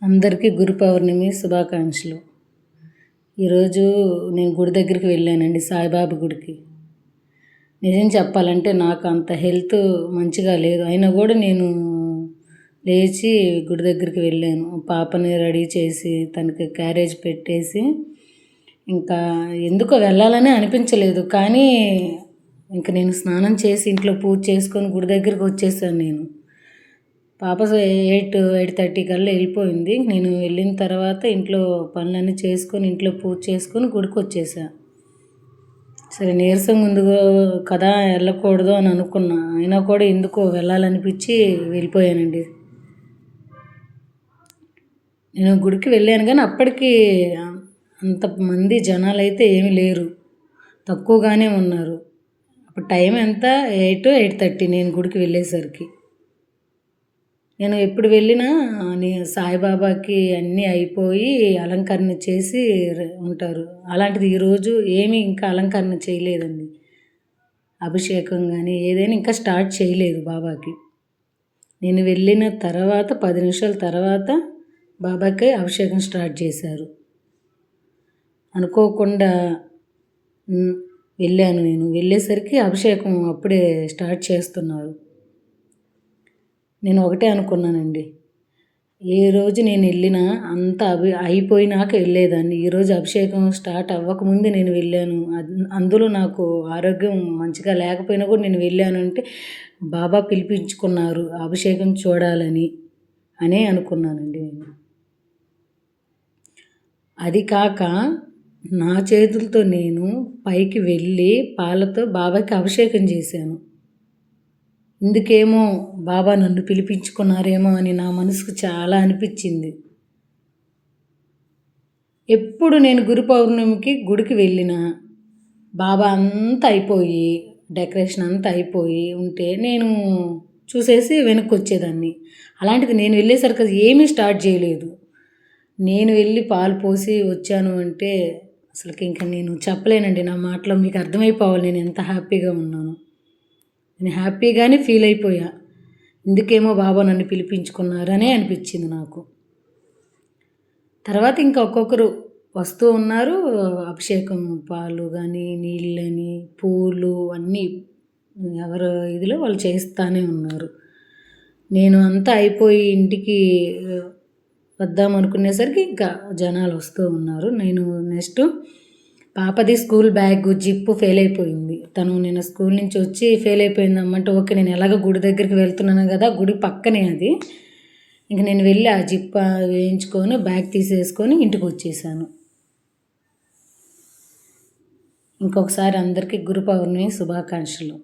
అందరికీ గురు పౌర్ణమి శుభాకాంక్షలు. ఈరోజు నేను గుడి దగ్గరికి వెళ్ళానండి, సాయిబాబా గుడికి. నిజం చెప్పాలంటే నాకు అంత హెల్త్ మంచిగా లేదు, అయినా కూడా నేను లేచి గుడి దగ్గరికి వెళ్ళాను. పాపని రెడీ చేసి తనకి క్యారేజ్ పెట్టేసి ఇంకా ఎందుకో వెళ్ళాలని అనిపించలేదు, కానీ ఇంకా నేను స్నానం చేసి ఇంట్లో పూజ చేసుకొని గుడి దగ్గరికి వచ్చేసాను. నేను పాప 8:30 కల్లా వెళ్ళిపోయింది. నేను వెళ్ళిన తర్వాత ఇంట్లో పనులన్నీ చేసుకొని ఇంట్లో పూజ చేసుకొని గుడికి వచ్చేసా. సరే నీరసంగా ఉంది కదా, వెళ్ళకూడదు అని అనుకున్నా, అయినా కూడా ఎందుకో వెళ్ళాలనిపించి వెళ్ళిపోయానండి. నేను గుడికి వెళ్ళాను, కానీ అప్పటికి అంతమంది జనాలు అయితే ఏమీ లేరు, తక్కువగానే ఉన్నారు. అప్పుడు టైం ఎంత, 8:30 నేను గుడికి వెళ్ళేసరికి. నేను ఎప్పుడు వెళ్ళినా సాయిబాబాకి అన్నీ అయిపోయి అలంకరణ చేసి ఉంటారు. అలాంటిది ఈరోజు ఏమీ ఇంకా అలంకరణ చేయలేదండి. అభిషేకం కానీ ఏదైనా ఇంకా స్టార్ట్ చేయలేదు బాబాకి. నేను వెళ్ళిన తర్వాత 10 నిమిషాల తర్వాత బాబాకి అభిషేకం స్టార్ట్ చేశారు. అనుకోకుండా వెళ్ళాను. నేను వెళ్ళేసరికి అభిషేకం అప్పుడే స్టార్ట్ చేస్తున్నారు. నేను ఒకటే అనుకున్నానండి, ఏ రోజు నేను వెళ్ళినా అంతా అయిపోయినాక వెళ్ళేదాన్ని. ఈరోజు అభిషేకం స్టార్ట్ అవ్వకముందే నేను వెళ్ళాను. అందులో నాకు ఆరోగ్యం మంచిగా లేకపోయినా కూడా నేను వెళ్ళాను అంటే బాబా పిలిపించుకున్నారు అభిషేకం చూడాలని అనే అనుకున్నానండి నేను. అది కాక నా చేతులతో నేను పైకి వెళ్ళి పాలతో బాబాకి అభిషేకం చేశాను. ఇందుకేమో బాబా నన్ను పిలిపించుకున్నారేమో అని నా మనసుకు చాలా అనిపించింది. ఎప్పుడు నేను గురు పౌర్ణమికి గుడికి వెళ్ళినా బాబా అంతా అయిపోయి డెకరేషన్ అంతా అయిపోయి ఉంటే నేను చూసేసి వెనక్కి వచ్చేదాన్ని. అలాంటిది నేను వెళ్ళేసరికి అది ఏమీ స్టార్ట్ చేయలేదు. నేను వెళ్ళి పాలు పోసి వచ్చాను అంటే అసలుకి ఇంకా నేను చెప్పలేనండి. నా మాటలో మీకు అర్థమైపోవాలి నేను ఎంత హ్యాపీగా ఉన్నాను. నేను హ్యాపీగానే ఫీల్ అయిపోయా. ఇందుకేమో బాబా నన్ను పిలిపించుకున్నారనే అనిపించింది నాకు. తర్వాత ఇంకా ఒక్కొక్కరు వస్తూ ఉన్నారు. అభిషేకం పాలు కానీ నీళ్ళని పూలు అన్నీ ఎవరు ఇదిలో వాళ్ళు చేస్తూనే ఉన్నారు. నేను అంతా అయిపోయి ఇంటికి వద్దామనుకునేసరికి ఇంకా జనాలు వస్తూ ఉన్నారు. నేను నెక్స్ట్ పాపది స్కూల్ బ్యాగ్ జిప్పు ఫెయిల్ అయిపోయింది. తను నేను స్కూల్ నుంచి వచ్చి ఫెయిల్ అయిపోయింది అమ్మంటే ఓకే, నేను ఎలాగో గుడి దగ్గరికి వెళ్తున్నాను కదా, గుడి పక్కనే అది. ఇంక నేను వెళ్ళి ఆ జిప్ వేయించుకొని బ్యాగ్ తీసేసుకొని ఇంటికి వచ్చేసాను. ఇంకొకసారి అందరికీ గురు పౌర్ణమి శుభాకాంక్షలు.